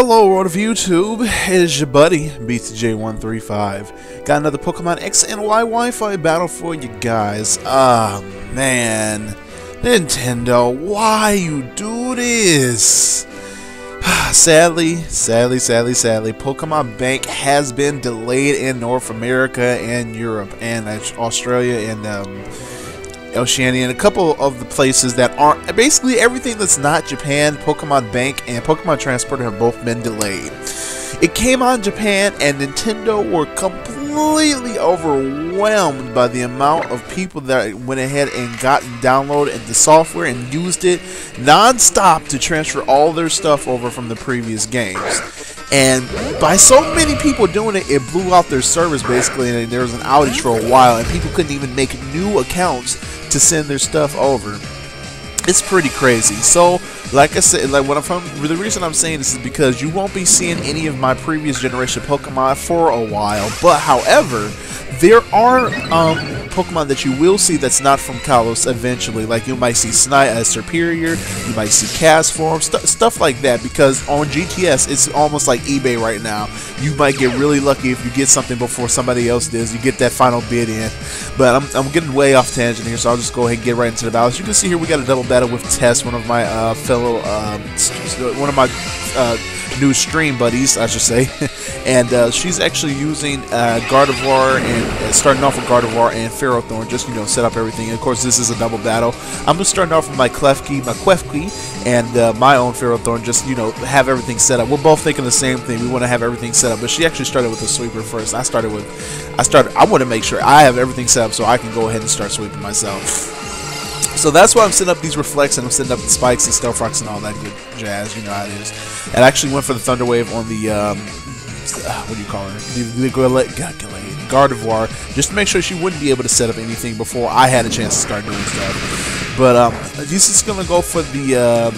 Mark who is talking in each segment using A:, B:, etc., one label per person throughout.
A: Hello world of YouTube, it is your buddy BTJ135. Got another Pokemon X and Y Wi-Fi battle for you guys. Ah man, Nintendo, why you do this? Sadly, Pokemon Bank has been delayed in North America and Europe and Australia and Oceania and a couple of the places that aren't, basically everything that's not Japan. Pokemon Bank and Pokemon Transporter have both been delayed. It came out in Japan and Nintendo were completely overwhelmed by the amount of people that went ahead and downloaded the software and used it non-stop to transfer all their stuff over from the previous games. And by so many people doing it, it blew out their servers basically, and there was an outage for a while, and people couldn't even make new accounts to send their stuff over. It's pretty crazy. So, like I said, the reason I'm saying this is because you won't be seeing any of my previous generation Pokemon for a while. But however, there are Pokemon that you will see that's not from Kalos eventually. Like you might see Superior, you might see Castform, stuff like that. Because on GTS, it's almost like eBay right now. You might get really lucky if you get something before somebody else does. You get that final bid in. But I'm getting way off tangent here, so I'll just go ahead and get right into the battle. As you can see here, we got a double battle with Tess, one of my new stream buddies, I should say. And she's actually using Gardevoir and starting off with Gardevoir and Ferrothorn, just set up everything. And of course, this is a double battle. I'm gonna start off with my Klefki, and my own Ferrothorn, just have everything set up. We're both thinking the same thing. We want to have everything set up, but she actually started with the sweeper first. I want to make sure I have everything set up so I can go ahead and start sweeping myself. So that's why I'm setting up these reflects, and I'm setting up the spikes and stealth rocks and all that good jazz. You know how it is. And I actually went for the Thunder Wave on the what do you call it? The Gardevoir, just to make sure she wouldn't be able to set up anything before I had a chance to start doing stuff. But this is gonna go for the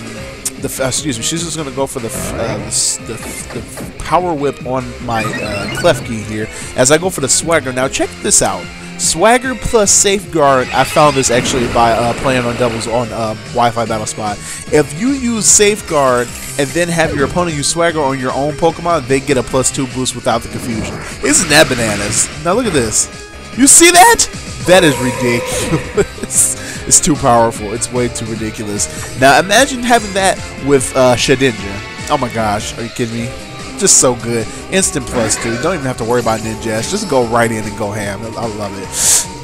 A: excuse me. She's just gonna go for the Power Whip on my Klefki here. As I go for the Swagger. Now check this out. Swagger plus Safeguard, I found this actually by playing on doubles on Wi-Fi Battle Spot. If you use Safeguard and then have your opponent use Swagger on your own Pokemon, they get a +2 boost without the confusion. Isn't that bananas? Now look at this. You see that? That is ridiculous. It's too powerful. It's way too ridiculous. Now imagine having that with Shedinja. Oh my gosh, are you kidding me? Just so good. Instant +2. Don't even have to worry about Ninjask. Just go right in and go ham. I love it.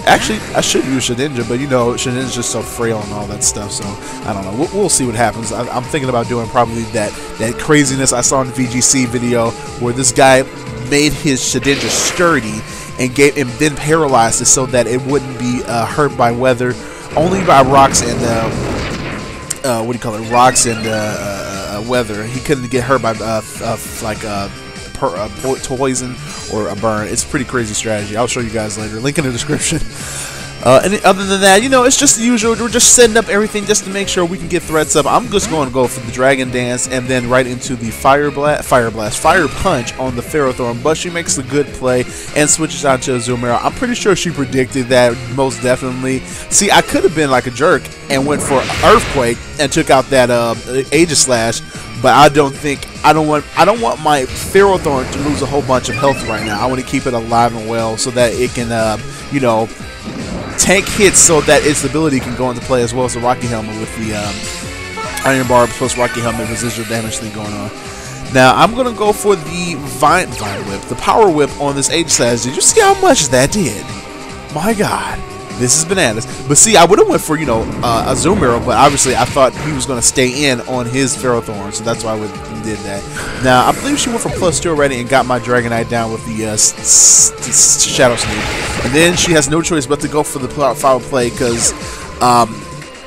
A: Actually, I should use Shedinja, but Shedinja's just so frail and all that stuff, so I don't know. We'll see what happens. I'm thinking about doing probably that craziness I saw in the VGC video where this guy made his Shedinja sturdy and then paralyzed it so that it wouldn't be hurt by weather, only by rocks and what do you call it? Rocks and weather. He couldn't get hurt by poison or a burn. It's a pretty crazy strategy. I'll show you guys later. Link in the description. And other than that, it's just the usual. We're just setting up everything just to make sure we can get threats up. I'm just going to go for the Dragon Dance and then right into the Fire Punch on the Ferrothorn. But she makes a good play and switches out to Azumarill. I'm pretty sure she predicted that most definitely. See, I could have been like a jerk and went for Earthquake and took out that Aegislash. But I don't want my Ferrothorn to lose a whole bunch of health right now. I want to keep it alive and well so that it can, tank hits so that its ability can go into play, as well as the Rocky Helmet with the Iron Barb plus Rocky Helmet residual damage thing going on. Now I'm gonna go for the Vine Whip, the Power Whip on this Aegislash. Did you see how much that did? My God. This is bananas. But see, I would have went for, Azumarill, but obviously I thought he was going to stay in on his Ferrothorn, so that's why we did that. Now, I believe she went for +2 already and got my Dragonite down with the Shadow Sneak. And then she has no choice but to go for the foul play because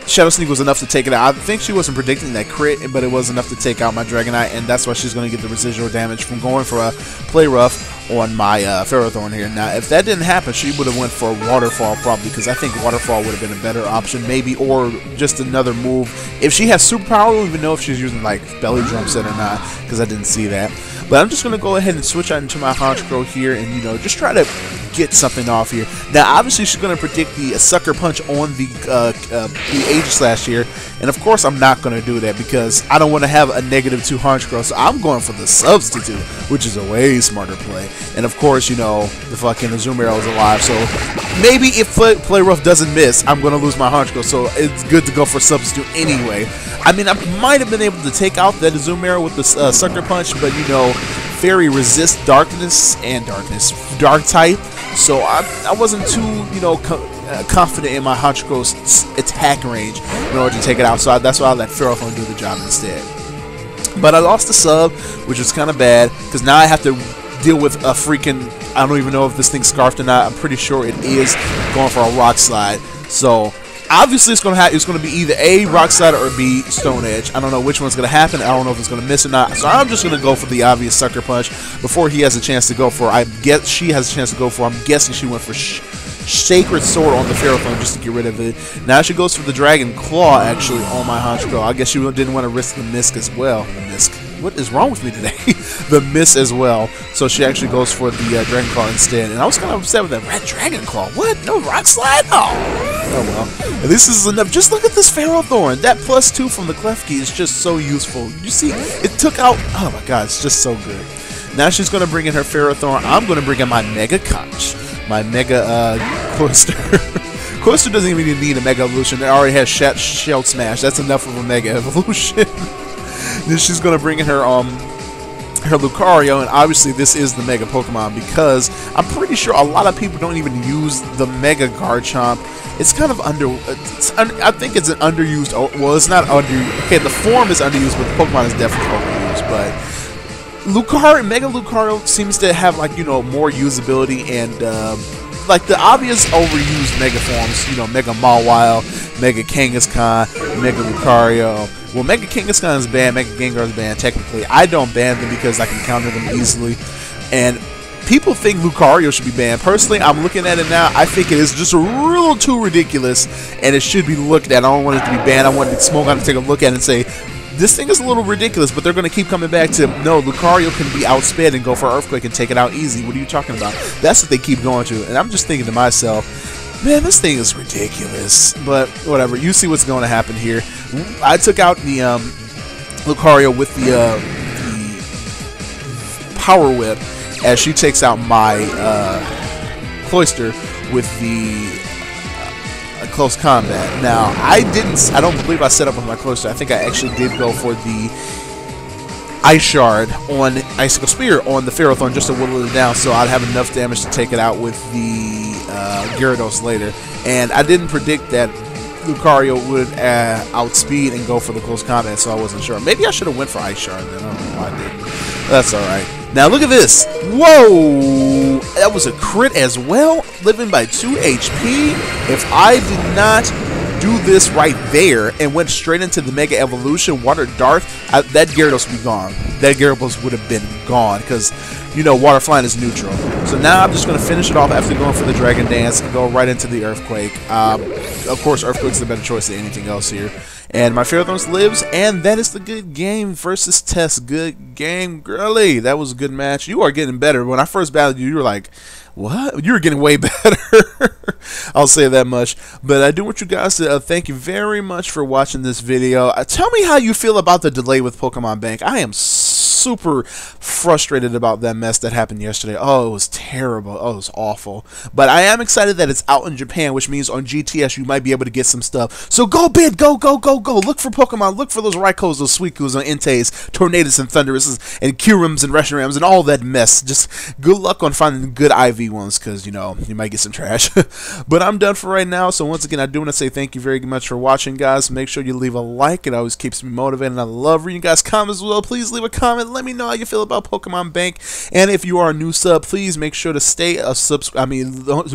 A: Shadow Sneak was enough to take it out. I think she wasn't predicting that crit, but it was enough to take out my Dragonite, and that's why she's going to get the residual damage from going for a Play Rough on my Ferrothorn here. Now, if that didn't happen, she would have went for Waterfall probably, because I think Waterfall would have been a better option, maybe, or just another move. If she has Superpower, I don't even know if she's using like Belly Drum Set or not, because I didn't see that. But I'm just going to go ahead and switch out into my Honchkrow here and, you know, just try to get something off here. Now, obviously, she's going to predict the Sucker Punch on the Aegislash here. And, of course, I'm not going to do that because I don't want to have a -2 Honchkrow. So I'm going for the Substitute, which is a way smarter play. And, of course, you know, the fucking Azumarill is alive. So maybe if Play Rough doesn't miss, I'm going to lose my Honchkrow. So it's good to go for Substitute anyway. I mean, I might have been able to take out that Azumarill with the Sucker Punch, but, you know, Fairy resists darkness and dark type, so I wasn't too, you know, confident in my Honchkrow's attack range in order to take it out, so that's why I let Ferrothorn do the job instead. But I lost the sub, which was kind of bad, because now I have to deal with a freaking, I don't even know if this thing's scarfed or not. I'm pretty sure it is going for a Rock Slide, so obviously it's going to be either A, Rock Slide, or B, Stone Edge. I don't know which one's going to happen. I don't know if it's going to miss or not. So I'm just going to go for the obvious Sucker Punch before he has a chance to go for. I guess she has a chance to go for. I'm guessing she went for Sacred Sword on the Ferrothorn just to get rid of it. Now she goes for the Dragon Claw actually on my Honchkrow. I guess she didn't want to risk the Misk as well. The Misk. What is wrong with me today? The miss as well. So she actually goes for the Dragon Claw instead. And I was kind of upset with that Red Dragon Claw. What? No Rock Slide? Oh well. At least this is enough. Just look at this Ferrothorn. That +2 from the Klefki is just so useful. You see, it took out. Oh my god, it's just so good. Now she's going to bring in her Ferrothorn. I'm going to bring in my Mega Conch. My Mega Cloyster. Cloyster doesn't even need a Mega Evolution. It already has Shell Smash. That's enough of a Mega Evolution. Then she's going to bring in her Lucario, and obviously this is the Mega Pokemon because I'm pretty sure a lot of people don't even use the Mega Garchomp. It's kind of I think it's an underused, well, it's not okay, the form is underused, but the Pokemon is definitely overused, but Mega Lucario seems to have, like, you know, more usability and, like, the obvious overused Mega forms, you know, Mega Mawile, Mega Kangaskhan, Mega Lucario. Well, Mega Kangaskhan is banned, Mega Gengar is banned, technically. I don't ban them because I can counter them easily. And people think Lucario should be banned. Personally, I'm looking at it now. I think it is just a little too ridiculous, and it should be looked at. I don't want it to be banned. I want Smogon to take a look at it and say, this thing is a little ridiculous, but they're going to keep coming back to, no, Lucario can be outsped and go for Earthquake and take it out easy. What are you talking about? That's what they keep going to. And I'm just thinking to myself, man, this thing is ridiculous. But whatever. You see what's going to happen here. I took out the Lucario with the Power Whip as she takes out my Cloyster with the Close Combat. Now, I don't believe I set up with my Cloyster. I think I actually did go for the Ice Shard on Icicle Spear on the Ferrothorn just to whittle it down so I'd have enough damage to take it out with the Gyarados later. And I didn't predict that Lucario would outspeed and go for the Close Combat, so I wasn't sure. Maybe I should have went for Ice Shard then. I don't know why I didn't. That's alright. Now look at this. Whoa! That was a crit as well. Living by 2 HP. If I did not do this right there and went straight into the Mega Evolution, Water Dart, that Gyarados would be gone. That Gyarados would have been gone because, you know, Water Flying is neutral. So now I'm just going to finish it off after going for the Dragon Dance and go right into the Earthquake. Of course, Earthquake's the better choice than anything else here. And my Ferrothorn lives, and that is the good game versus Test. Good game, girly. That was a good match. You are getting better. When I first battled you, you were like, what? You were getting way better. I'll say that much. But I do want you guys to thank you very much for watching this video. Tell me how you feel about the delay with Pokemon Bank. I am super frustrated about that mess that happened yesterday. Oh, it was terrible. Oh, it was awful. But I am excited that it's out in Japan, which means on GTS you might be able to get some stuff. So go bid, go, go, go, go. Look for Pokemon. Look for those Raikos, those Suikus, and Entei's, Tornadus, and Thunderuses, and Kyurems, and Reshurams, and all that mess. Just good luck on finding good IV ones, because, you know, you might get some trash. But I'm done for right now. So once again, I do want to say thank you very much for watching, guys. Make sure you leave a like. It always keeps me motivated, and I love reading you guys' comments as well. Please leave a comment. let me know how you feel about Pokemon Bank. And if you are a new sub, please make sure to stay a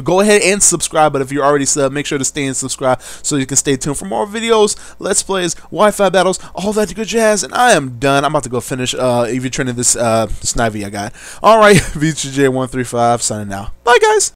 A: go ahead and subscribe. But if you're already sub, make sure to stay and subscribe so you can stay tuned for more videos, let's plays, Wi-Fi battles, all that good jazz. And I am done. I'm about to go finish EV training this Snivy I got. All right, VJ135 signing out. Bye, guys.